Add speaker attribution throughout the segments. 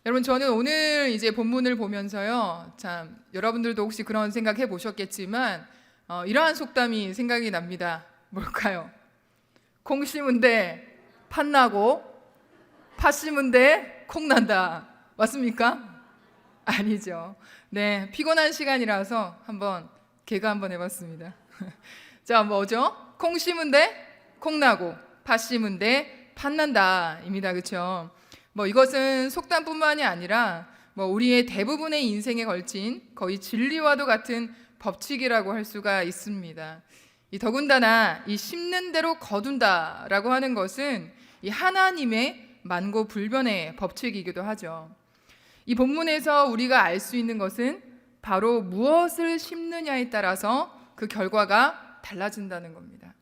Speaker 1: 여러분, 저는 오늘 이제 본문을 보면서요, 참 여러분들도 혹시 그런 생각 해보셨겠지만 이러한 속담이 생각이 납니다. 뭘까요? 콩 심은데 팥 나고 팥 심은데 콩 난다. 맞습니까? 아니죠. 네, 피곤한 시간이라서 한번 개그 한번 해봤습니다. 자, 뭐죠? 콩 심은데 콩 나고 팥 심은데 팥 난다입니다. 그렇죠? 뭐 이것은 속담뿐만이 아니라 뭐 우리의 대부분의 인생에 걸친 거의 진리와도 같은 법칙이라고 할 수가 있습니다. 이 더군다나 이 심는 대로 거둔다라고 하는 것은 이 하나님의 만고불변의 법칙이기도 하죠. 이 본문에서 우리가 알 수 있는 것은 바로 무엇을 심느냐에 따라서 그 결과가 달라진다는 겁니다.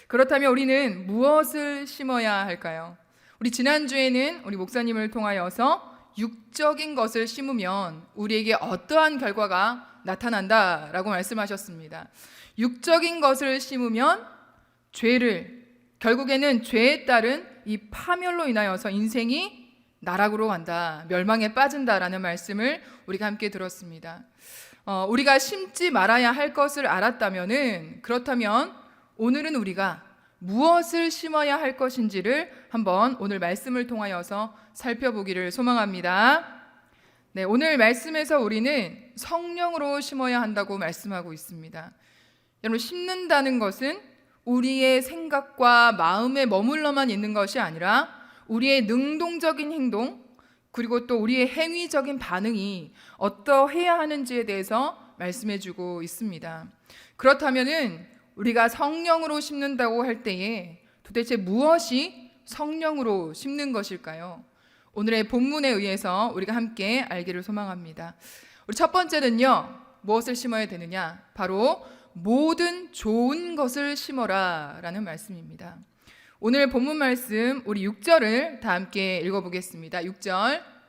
Speaker 1: 그렇다면 우리는 무엇을 심어야 할까요? 우리 지난주에는 우리 목사님을 통하여서 육적인 것을 심으면 우리에게 어떠한 결과가 나타난다라고 말씀하셨습니다. 육적인 것을 심으면 결국에는 죄에 따른 이 파멸로 인하여서 인생이 나락으로 간다, 멸망에 빠진다라는 말씀을 우리가 함께 들었습니다. 우리가 심지 말아야 할 것을 그렇다면 오늘은 우리가 무엇을 심어야 할 것인지를 한번 오늘 말씀을 통하여서 살펴보기를 소망합니다. 네, 오늘 말씀에서 우리는 성령으로 심어야 한다고 말씀하고 있습니다. 여러분, 심는다는 것은 우리의 생각과 마음에 머물러만 있는 것이 아니라 우리의 능동적인 행동, 그리고 또 우리의 행위적인 반응이 어떠해야 하는지에 대해서 말씀해주고 있습니다. 그렇다면은 우리가 성령으로 심는다고 할 때에 도대체 무엇이 성령으로 심는 것일까요? 오늘의 본문에 의해서 우리가 함께 알기를 소망합니다. 우리 첫 번째는요, 무엇을 심어야 되느냐? 바로 모든 좋은 것을 심어라 라는 말씀입니다. 오늘 본문 말씀 우리 6절을 다 함께 읽어보겠습니다. 6절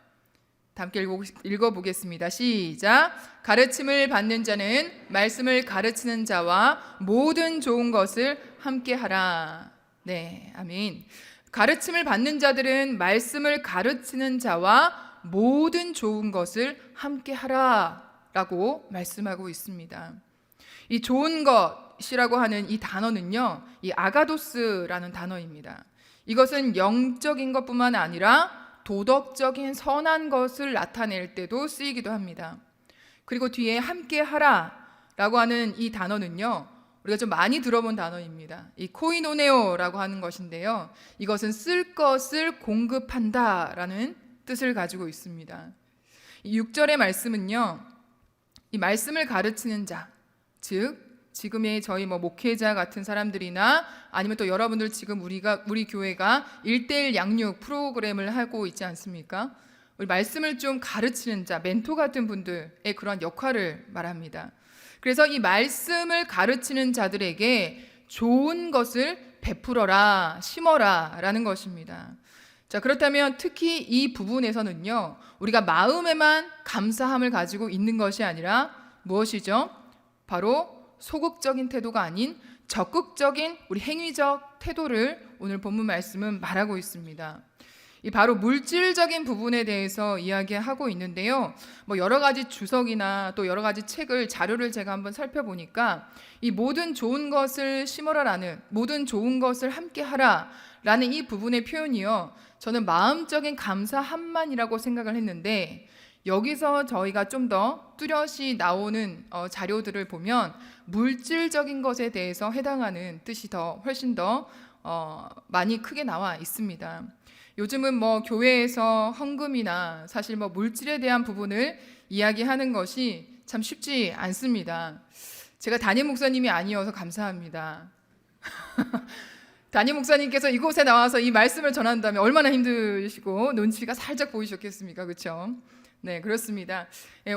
Speaker 1: 다 함께 읽어보겠습니다. 시작. 가르침을 받는 자는 말씀을 가르치는 자와 모든 좋은 것을 함께 하라. 네, 아멘. 가르침을 받는 자들은 말씀을 가르치는 자와 모든 좋은 것을 함께 하라 라고 말씀하고 있습니다. 이 좋은 것이라고 하는 이 단어는요, 이 아가도스라는 단어입니다. 이것은 영적인 것뿐만 아니라 도덕적인 선한 것을 나타낼 때도 쓰이기도 합니다. 그리고 뒤에 함께 하라라고 하는 이 단어는요, 우리가 좀 많이 들어본 단어입니다. 이 코이노네오라고 하는 것인데요, 이것은 쓸 것을 공급한다라는 뜻을 가지고 있습니다. 이 6절의 말씀은요, 이 말씀을 가르치는 자, 즉 지금의 저희 목회자 같은 사람들이나 아니면 또 여러분들 지금 우리 교회가 1:1 양육 프로그램을 하고 있지 않습니까? 우리 말씀을 좀 가르치는 자, 멘토 같은 분들의 그런 역할을 말합니다. 그래서 이 말씀을 가르치는 자들에게 좋은 것을 베풀어라, 심어라 라는 것입니다. 자, 그렇다면 특히 이 부분에서는요, 우리가 마음에만 감사함을 가지고 있는 것이 아니라 무엇이죠? 바로 소극적인 태도가 아닌 적극적인 우리 행위적 태도를 오늘 본문 말씀은 말하고 있습니다. 이 바로 물질적인 부분에 대해서 이야기하고 있는데요, 여러 가지 주석이나 또 여러 가지 자료를 제가 한번 살펴보니까 이 모든 좋은 것을 심어라라는, 모든 좋은 것을 함께 하라라는 이 부분의 표현이요, 저는 마음적인 감사함만이라고 생각을 했는데, 여기서 저희가 좀 더 뚜렷이 나오는 자료들을 보면 물질적인 것에 대해서 해당하는 뜻이 훨씬 더 많이 크게 나와 있습니다. 요즘은 교회에서 헌금이나 사실 물질에 대한 부분을 이야기하는 것이 참 쉽지 않습니다. 제가 담임 목사님이 아니어서 감사합니다. 담임 목사님께서 이곳에 나와서 이 말씀을 전한다면 얼마나 힘드시고 눈치가 살짝 보이셨겠습니까? 그렇죠? 네, 그렇습니다.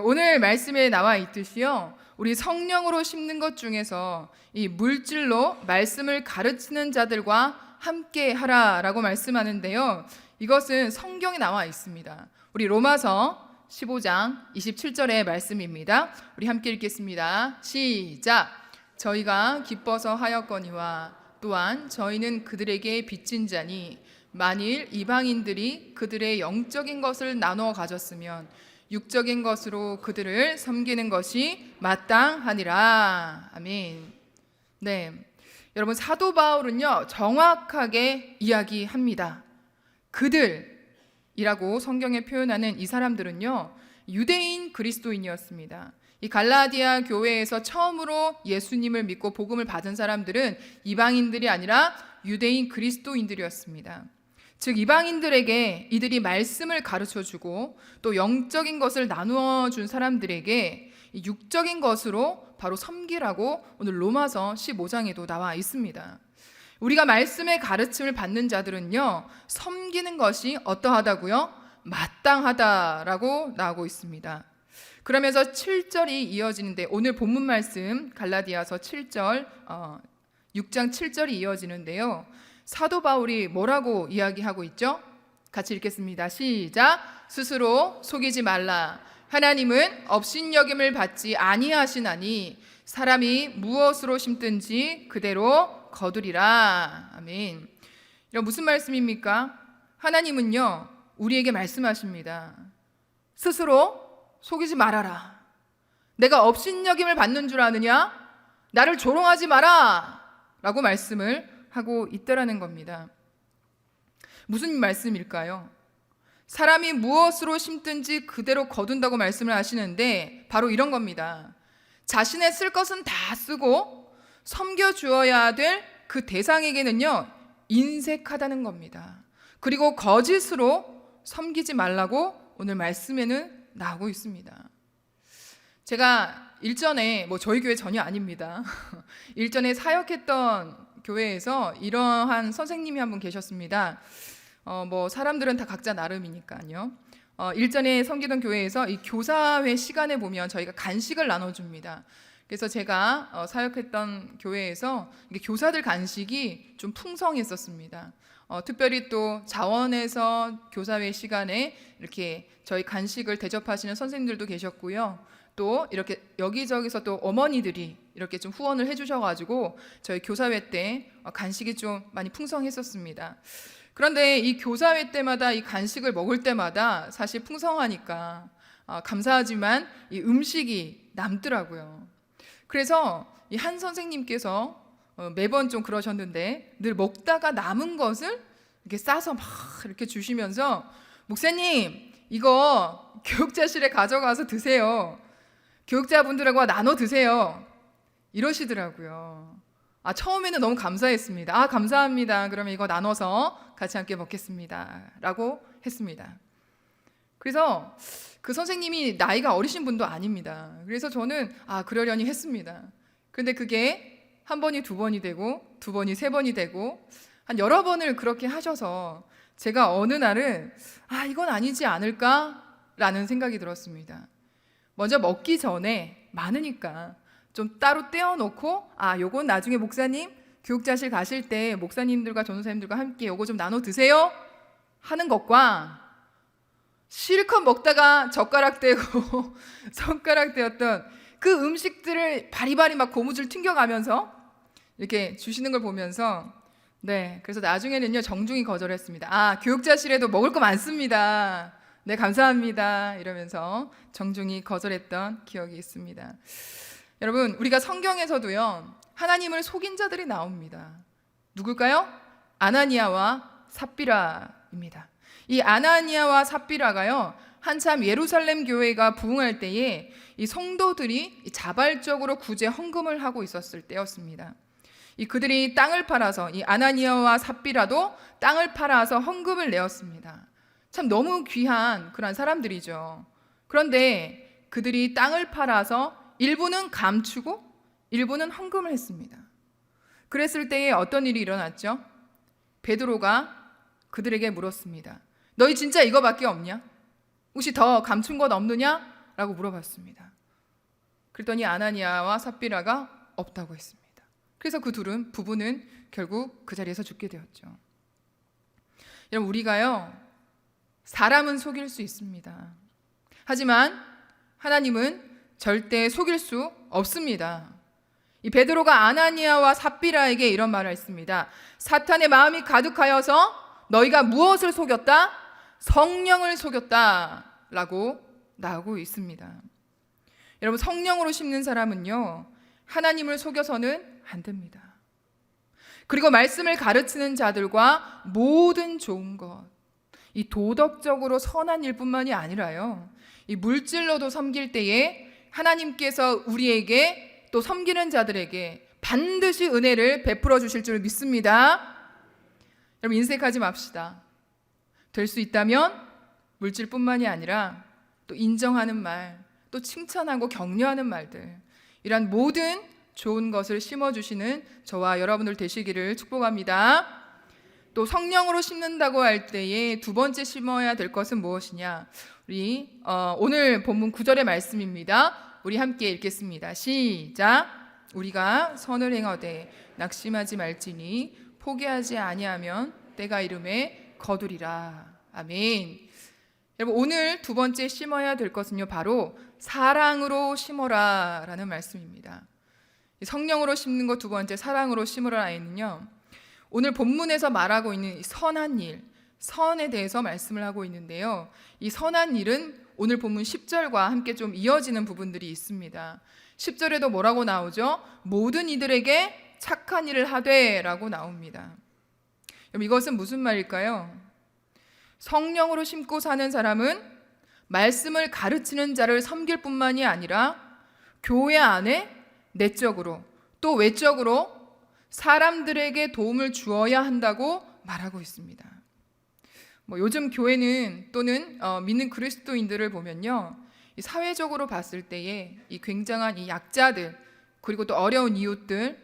Speaker 1: 오늘 말씀에 나와 있듯이요, 우리 성령으로 심는 것 중에서 이 물질로 말씀을 가르치는 자들과 함께 하라라고 말씀하는데요, 이것은 성경에 나와 있습니다. 우리 로마서 15장 27절의 말씀입니다. 우리 함께 읽겠습니다. 시작. 저희가 기뻐서 하였거니와 또한 저희는 그들에게 빚진 자니 만일 이방인들이 그들의 영적인 것을 나누어 가졌으면 육적인 것으로 그들을 섬기는 것이 마땅하니라. 아멘. 네, 여러분 사도 바울은요 정확하게 이야기합니다. 그들이라고 성경에 표현하는 이 사람들은요 유대인 그리스도인이었습니다. 이 갈라디아 교회에서 처음으로 예수님을 믿고 복음을 받은 사람들은 이방인들이 아니라 유대인 그리스도인들이었습니다. 즉 이방인들에게 이들이 말씀을 가르쳐주고 또 영적인 것을 나누어 준 사람들에게 육적인 것으로 바로 섬기라고 오늘 로마서 15장에도 나와 있습니다. 우리가 말씀의 가르침을 받는 자들은요 섬기는 것이 어떠하다고요? 마땅하다라고 나오고 있습니다. 그러면서 7절이 이어지는데 오늘 본문 말씀 갈라디아서 7절 6장 7절이 이어지는데요. 사도 바울이 뭐라고 이야기하고 있죠? 같이 읽겠습니다. 시작. 스스로 속이지 말라. 하나님은 업신여김을 받지 아니하시나니 사람이 무엇으로 심든지 그대로 거두리라. 아멘. 이런 무슨 말씀입니까? 하나님은요 우리에게 말씀하십니다. 스스로 속이지 말아라. 내가 업신여김을 받는 줄 아느냐? 나를 조롱하지 마라 라고 말씀을 하고 있다라는 겁니다. 무슨 말씀일까요? 사람이 무엇으로 심든지 그대로 거둔다고 말씀을 하시는데 바로 이런 겁니다. 자신의 쓸 것은 다 쓰고 섬겨주어야 될 그 대상에게는요 인색하다는 겁니다. 그리고 거짓으로 섬기지 말라고 오늘 말씀에는 나오고 있습니다. 제가 일전에 저희 교회 전혀 아닙니다. 일전에 사역했던 교회에서 이러한 선생님이 한 분 계셨습니다. 사람들은 다 각자 나름이니까요. 일전에 섬기던 교회에서 이 교사회 시간에 보면 저희가 간식을 나눠줍니다. 그래서 제가 사역했던 교회에서 교사들 간식이 좀 풍성했었습니다. 특별히 또 자원에서 교사회 시간에 이렇게 저희 간식을 대접하시는 선생님들도 계셨고요. 또 이렇게 여기저기서 또 어머니들이 이렇게 좀 후원을 해주셔가지고 저희 교사회 때 간식이 좀 많이 풍성했었습니다. 그런데 이 교사회 때마다 이 간식을 먹을 때마다 사실 풍성하니까 감사하지만 이 음식이 남더라고요. 그래서 이 한 선생님께서 매번 좀 그러셨는데 늘 먹다가 남은 것을 이렇게 싸서 막 이렇게 주시면서 목사님 이거 교육자실에 가져가서 드세요. 교육자분들하고 나눠 드세요. 이러시더라고요. 처음에는 너무 감사했습니다. 감사합니다. 그러면 이거 나눠서 같이 함께 먹겠습니다. 라고 했습니다. 그래서 그 선생님이 나이가 어리신 분도 아닙니다. 그래서 저는 그러려니 했습니다. 그런데 그게 한 번이 두 번이 되고 두 번이 세 번이 되고 한 여러 번을 그렇게 하셔서 제가 어느 날은 이건 아니지 않을까라는 생각이 들었습니다. 먼저 먹기 전에 많으니까 좀 따로 떼어놓고 요건 나중에 목사님 교육자실 가실 때 목사님들과 전도사님들과 함께 요거 좀 나눠 드세요 하는 것과 실컷 먹다가 젓가락 떼고 손가락 떼었던 그 음식들을 바리바리 막 고무줄 튕겨가면서 이렇게 주시는 걸 보면서 그래서 나중에는요 정중히 거절했습니다. 교육자실에도 먹을 거 많습니다. 네 감사합니다 이러면서 정중히 거절했던 기억이 있습니다. 여러분 우리가 성경에서도요 하나님을 속인 자들이 나옵니다. 누굴까요? 아나니아와 삽비라입니다. 이 아나니아와 삽비라가요 한참 예루살렘 교회가 부흥할 때에 이 성도들이 자발적으로 구제 헌금을 하고 있었을 때였습니다. 이 그들이 땅을 팔아서 이 아나니아와 삽비라도 땅을 팔아서 헌금을 내었습니다. 참 너무 귀한 그런 사람들이죠. 그런데 그들이 땅을 팔아서 일부는 감추고 일부는 헌금을 했습니다. 그랬을 때에 어떤 일이 일어났죠? 베드로가 그들에게 물었습니다. 너희 진짜 이거밖에 없냐? 혹시 더 감춘 것 없느냐? 라고 물어봤습니다. 그랬더니 아나니아와 삽비라가 없다고 했습니다. 그래서 그 부부는 결국 그 자리에서 죽게 되었죠. 여러분 우리가요 사람은 속일 수 있습니다. 하지만 하나님은 절대 속일 수 없습니다. 이 베드로가 아나니아와 삽비라에게 이런 말을 했습니다. 사탄의 마음이 가득하여서 너희가 무엇을 속였다? 성령을 속였다라고 나오고 있습니다. 여러분, 성령으로 심는 사람은요, 하나님을 속여서는 안 됩니다. 그리고 말씀을 가르치는 자들과 모든 좋은 것, 이 도덕적으로 선한 일뿐만이 아니라요, 이 물질로도 섬길 때에 하나님께서 우리에게 또 섬기는 자들에게 반드시 은혜를 베풀어 주실 줄 믿습니다. 여러분, 인색하지 맙시다. 될 수 있다면 물질뿐만이 아니라 또 인정하는 말, 또 칭찬하고 격려하는 말들, 이러한 모든 좋은 것을 심어주시는 저와 여러분들 되시기를 축복합니다. 또 성령으로 심는다고 할 때에 두 번째 심어야 될 것은 무엇이냐? 우리 오늘 본문 9절의 말씀입니다. 우리 함께 읽겠습니다. 시작. 우리가 선을 행하되 낙심하지 말지니 포기하지 아니하면 때가 이름에 거두리라. 아멘. 여러분, 오늘 두 번째 심어야 될 것은요, 바로 사랑으로 심어라 라는 말씀입니다. 성령으로 심는 것 두 번째, 사랑으로 심으라에는요, 오늘 본문에서 말하고 있는 이 선한 일, 선에 대해서 말씀을 하고 있는데요, 이 선한 일은 오늘 본문 10절과 함께 좀 이어지는 부분들이 있습니다. 10절에도 뭐라고 나오죠? 모든 이들에게 착한 일을 하되 라고 나옵니다. 그럼 이것은 무슨 말일까요? 성령으로 심고 사는 사람은 말씀을 가르치는 자를 섬길 뿐만이 아니라 교회 안에 내적으로 또 외적으로 사람들에게 도움을 주어야 한다고 말하고 있습니다. 요즘 교회는 또는 믿는 그리스도인들을 보면요, 이 사회적으로 봤을 때에 이 굉장한 이 약자들, 그리고 또 어려운 이웃들,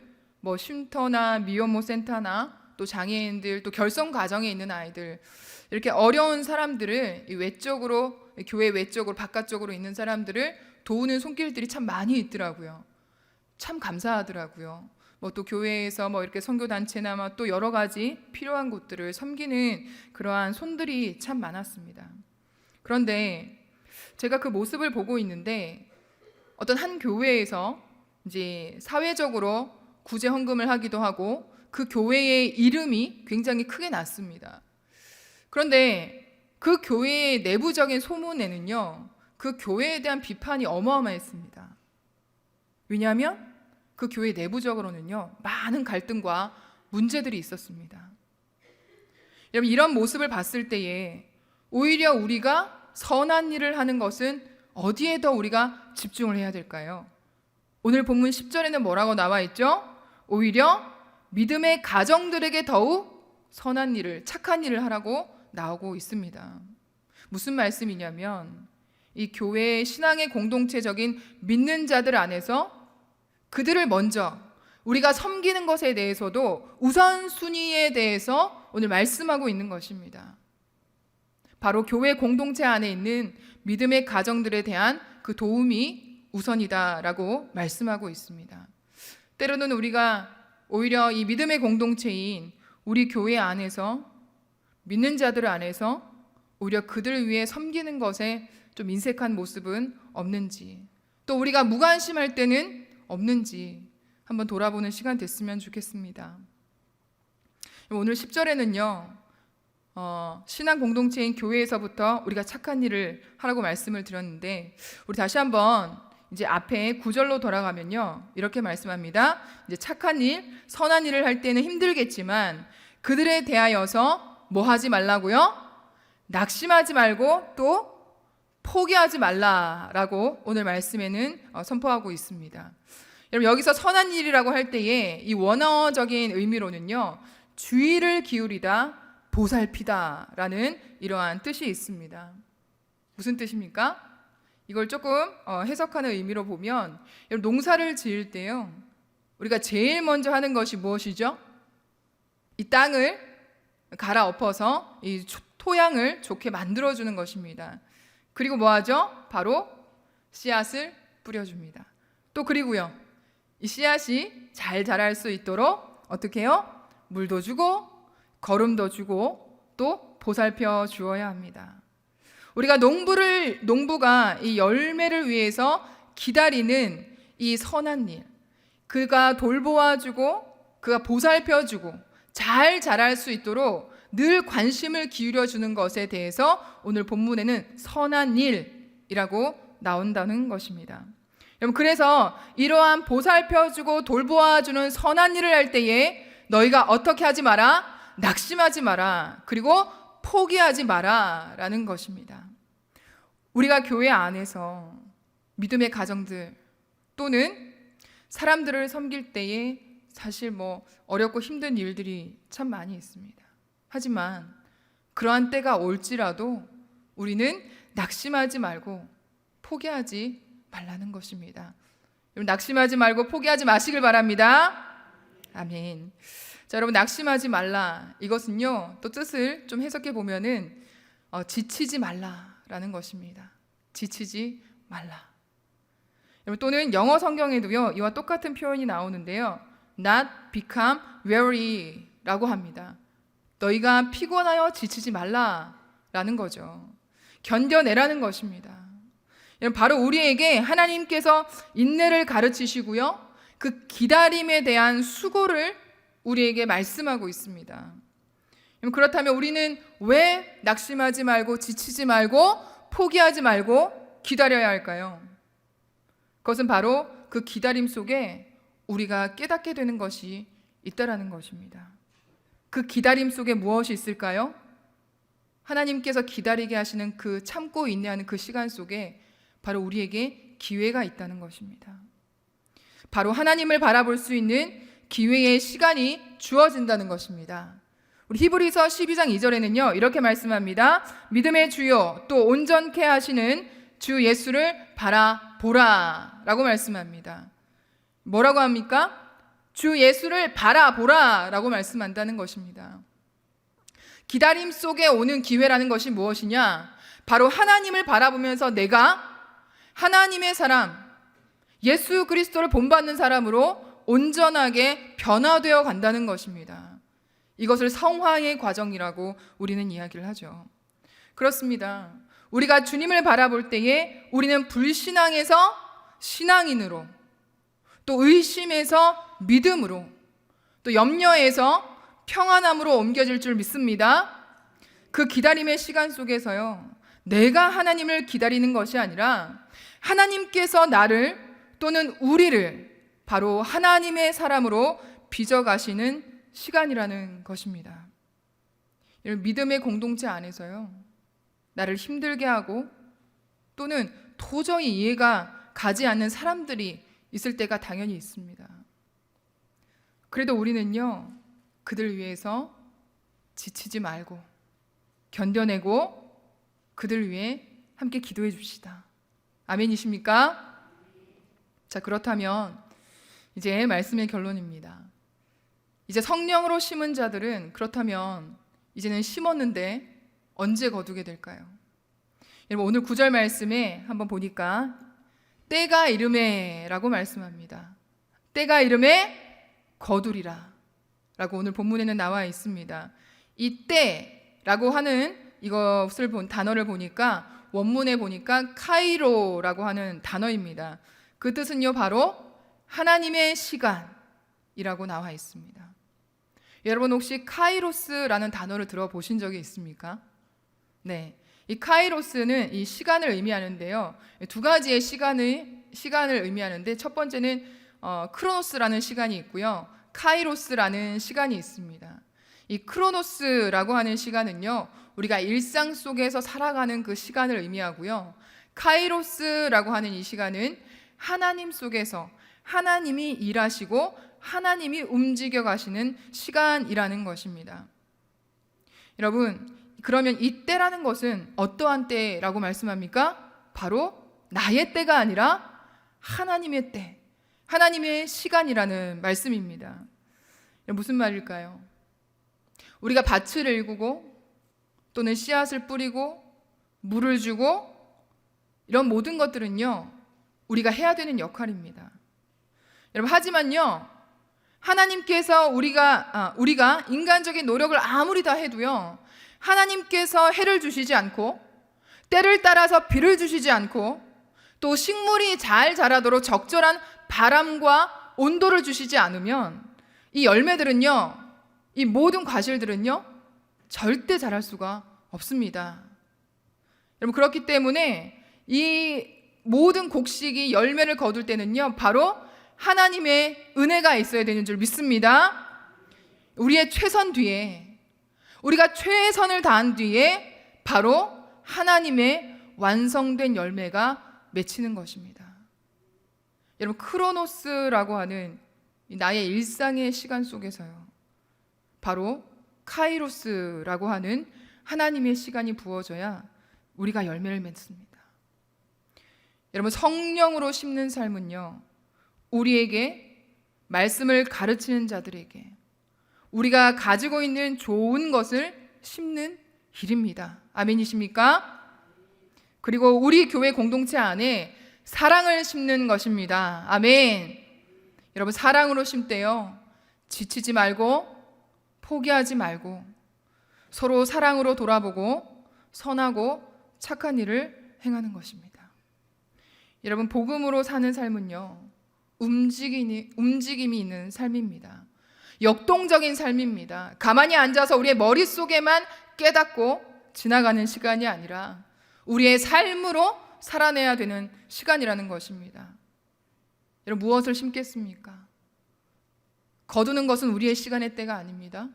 Speaker 1: 쉼터나 미혼모 센터나 또 장애인들, 또 결손 가정에 있는 아이들, 이렇게 어려운 사람들을 이 외적으로, 교회 외적으로 바깥쪽으로 있는 사람들을 도우는 손길들이 참 많이 있더라고요. 참 감사하더라고요. 또 교회에서 이렇게 선교단체나 또 여러 가지 필요한 곳들을 섬기는 그러한 손들이 참 많았습니다. 그런데 제가 그 모습을 보고 있는데, 어떤 한 교회에서 이제 사회적으로 구제 헌금을 하기도 하고 그 교회의 이름이 굉장히 크게 났습니다. 그런데 그 교회의 내부적인 소문에는요, 그 교회에 대한 비판이 어마어마했습니다. 왜냐하면 그 교회 내부적으로는요, 많은 갈등과 문제들이 있었습니다. 여러분, 이런 모습을 봤을 때에 오히려 우리가 선한 일을 하는 것은 어디에 더 우리가 집중을 해야 될까요? 오늘 본문 10절에는 뭐라고 나와 있죠? 오히려 믿음의 가정들에게 더욱 선한 일을, 착한 일을 하라고 나오고 있습니다. 무슨 말씀이냐면, 이 교회의 신앙의 공동체적인 믿는 자들 안에서 그들을 먼저 우리가 섬기는 것에 대해서도 우선순위에 대해서 오늘 말씀하고 있는 것입니다. 바로 교회 공동체 안에 있는 믿음의 가정들에 대한 그 도움이 우선이다라고 말씀하고 있습니다. 때로는 우리가 오히려 이 믿음의 공동체인 우리 교회 안에서, 믿는 자들 안에서 오히려 그들을 위해 섬기는 것에 좀 인색한 모습은 없는지, 또 우리가 무관심할 때는 없는지 한번 돌아보는 시간 됐으면 좋겠습니다. 오늘 10절에는요, 신앙 공동체인 교회에서부터 우리가 착한 일을 하라고 말씀을 드렸는데, 우리 다시 한번 이제 앞에 9절로 돌아가면요, 이렇게 말씀합니다. 이제 착한 일, 선한 일을 할 때는 힘들겠지만 그들에 대하여서 뭐 하지 말라고요? 낙심하지 말고 또 포기하지 말라라고 오늘 말씀에는 선포하고 있습니다. 여러분, 여기서 선한 일이라고 할 때에 이 원어적인 의미로는요, 주의를 기울이다, 보살피다 라는 이러한 뜻이 있습니다. 무슨 뜻입니까? 이걸 조금 해석하는 의미로 보면, 여러분, 농사를 지을 때요, 우리가 제일 먼저 하는 것이 무엇이죠? 이 땅을 갈아엎어서 이 토양을 좋게 만들어주는 것입니다. 그리고 뭐 하죠? 바로 씨앗을 뿌려줍니다. 또 그리고요, 이 씨앗이 잘 자랄 수 있도록 어떻게 해요? 물도 주고 거름도 주고 또 보살펴 주어야 합니다. 우리가 농부가 이 열매를 위해서 기다리는 이 선한 일, 그가 돌보아주고 그가 보살펴주고 잘 자랄 수 있도록 늘 관심을 기울여 주는 것에 대해서 오늘 본문에는 선한 일이라고 나온다는 것입니다. 여러분, 그래서 이러한 보살펴주고 돌보아주는 선한 일을 할 때에 너희가 어떻게 하지 마라? 낙심하지 마라. 그리고 포기하지 마라 라는 것입니다. 우리가 교회 안에서 믿음의 가정들 또는 사람들을 섬길 때에 사실 어렵고 힘든 일들이 참 많이 있습니다. 하지만 그러한 때가 올지라도 우리는 낙심하지 말고 포기하지 말라는 것입니다. 여러분, 낙심하지 말고 포기하지 마시길 바랍니다. 아멘. 자, 여러분, 낙심하지 말라. 이것은요, 또 뜻을 좀 해석해 보면은 지치지 말라라는 것입니다. 지치지 말라. 여러분, 또는 영어 성경에도요, 이와 똑같은 표현이 나오는데요. Not become weary라고 합니다. 너희가 피곤하여 지치지 말라라는 거죠. 견뎌내라는 것입니다. 바로 우리에게 하나님께서 인내를 가르치시고요, 그 기다림에 대한 수고를 우리에게 말씀하고 있습니다. 그렇다면 우리는 왜 낙심하지 말고 지치지 말고 포기하지 말고 기다려야 할까요? 그것은 바로 그 기다림 속에 우리가 깨닫게 되는 것이 있다라는 것입니다. 그 기다림 속에 무엇이 있을까요? 하나님께서 기다리게 하시는 그 참고 인내하는 그 시간 속에 바로 우리에게 기회가 있다는 것입니다. 바로 하나님을 바라볼 수 있는 기회의 시간이 주어진다는 것입니다. 우리 히브리서 12장 2절에는요, 이렇게 말씀합니다. 믿음의 주요 또 온전케 하시는 주 예수를 바라보라 라고 말씀합니다. 뭐라고 합니까? 주 예수를 바라보라 라고 말씀한다는 것입니다. 기다림 속에 오는 기회라는 것이 무엇이냐? 바로 하나님을 바라보면서 내가 하나님의 사람, 예수 그리스도를 본받는 사람으로 온전하게 변화되어 간다는 것입니다. 이것을 성화의 과정이라고 우리는 이야기를 하죠. 그렇습니다. 우리가 주님을 바라볼 때에 우리는 불신앙에서 신앙인으로, 또 의심에서 믿음으로, 또 염려에서 평안함으로 옮겨질 줄 믿습니다. 그 기다림의 시간 속에서요, 내가 하나님을 기다리는 것이 아니라 하나님께서 나를 또는 우리를 바로 하나님의 사람으로 빚어가시는 시간이라는 것입니다. 믿음의 공동체 안에서요, 나를 힘들게 하고 또는 도저히 이해가 가지 않는 사람들이 있을 때가 당연히 있습니다. 그래도 우리는요, 그들 위해서 지치지 말고 견뎌내고 그들 위해 함께 기도해 줍시다. 아멘이십니까? 자, 그렇다면 이제 말씀의 결론입니다. 이제 성령으로 심은 자들은 그렇다면 이제는 심었는데 언제 거두게 될까요? 여러분, 오늘 9절 말씀에 한번 보니까 때가 이르매 라고 말씀합니다. 때가 이르매 거두리라 라고 오늘 본문에는 나와 있습니다. 이 때라고 하는 이것을 단어를 보니까 원문에 보니까 카이로라고 하는 단어입니다. 그 뜻은요, 바로 하나님의 시간이라고 나와 있습니다. 여러분, 혹시 카이로스라는 단어를 들어보신 적이 있습니까? 네, 이 카이로스는 이 시간을 의미하는데요, 두 가지의 시간을 의미하는데, 첫 번째는 크로노스라는 시간이 있고요, 카이로스라는 시간이 있습니다. 이 크로노스라고 하는 시간은요, 우리가 일상 속에서 살아가는 그 시간을 의미하고요, 카이로스라고 하는 이 시간은 하나님 속에서 하나님이 일하시고 하나님이 움직여 가시는 시간이라는 것입니다. 여러분, 그러면 이 때라는 것은 어떠한 때라고 말씀합니까? 바로 나의 때가 아니라 하나님의 때, 하나님의 시간이라는 말씀입니다. 무슨 말일까요? 우리가 밭을 일구고 또는 씨앗을 뿌리고 물을 주고 이런 모든 것들은요, 우리가 해야 되는 역할입니다. 여러분, 하지만요, 하나님께서 우리가 인간적인 노력을 아무리 다 해도요, 하나님께서 해를 주시지 않고 때를 따라서 비를 주시지 않고 또 식물이 잘 자라도록 적절한 바람과 온도를 주시지 않으면 이 열매들은요, 이 모든 과실들은요, 절대 자랄 수가 없습니다. 여러분, 그렇기 때문에 이 모든 곡식이 열매를 거둘 때는요, 바로 하나님의 은혜가 있어야 되는 줄 믿습니다. 우리의 최선 뒤에, 우리가 최선을 다한 뒤에 바로 하나님의 완성된 열매가 맺히는 것입니다. 여러분, 크로노스라고 하는 나의 일상의 시간 속에서요, 바로 카이로스라고 하는 하나님의 시간이 부어져야 우리가 열매를 맺습니다. 여러분, 성령으로 심는 삶은요, 우리에게 말씀을 가르치는 자들에게 우리가 가지고 있는 좋은 것을 심는 길입니다. 아멘이십니까? 그리고 우리 교회 공동체 안에 사랑을 심는 것입니다. 아멘. 여러분, 사랑으로 심때요, 지치지 말고 포기하지 말고 서로 사랑으로 돌아보고 선하고 착한 일을 행하는 것입니다. 여러분, 복음으로 사는 삶은요, 움직임이 있는 삶입니다. 역동적인 삶입니다. 가만히 앉아서 우리의 머릿속에만 깨닫고 지나가는 시간이 아니라 우리의 삶으로 살아내야 되는 시간이라는 것입니다. 여러분, 무엇을 심겠습니까? 거두는 것은 우리의 시간의 때가 아닙니다.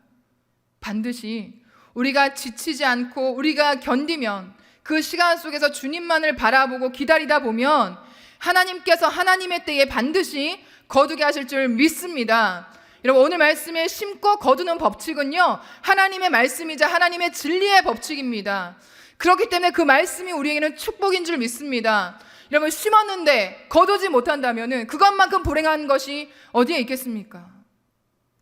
Speaker 1: 반드시 우리가 지치지 않고 우리가 견디면, 그 시간 속에서 주님만을 바라보고 기다리다 보면 하나님께서 하나님의 때에 반드시 거두게 하실 줄 믿습니다. 여러분, 오늘 말씀에 심고 거두는 법칙은요, 하나님의 말씀이자 하나님의 진리의 법칙입니다. 그렇기 때문에 그 말씀이 우리에게는 축복인 줄 믿습니다. 여러분, 심었는데 거두지 못한다면 그것만큼 불행한 것이 어디에 있겠습니까?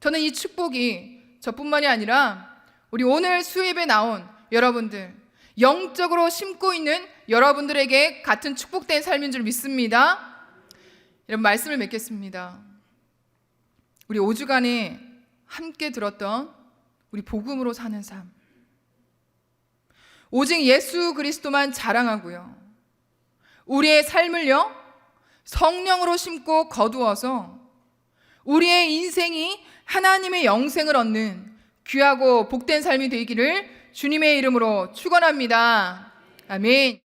Speaker 1: 저는 이 축복이 저뿐만이 아니라 우리 오늘 수입에 나온 여러분들, 영적으로 심고 있는 여러분들에게 같은 축복된 삶인 줄 믿습니다. 여러분, 말씀을 맺겠습니다. 우리 5주간에 함께 들었던 우리 복음으로 사는 삶, 오직 예수 그리스도만 자랑하고요, 우리의 삶을요 성령으로 심고 거두어서 우리의 인생이 하나님의 영생을 얻는 귀하고 복된 삶이 되기를 주님의 이름으로 축원합니다. 아멘.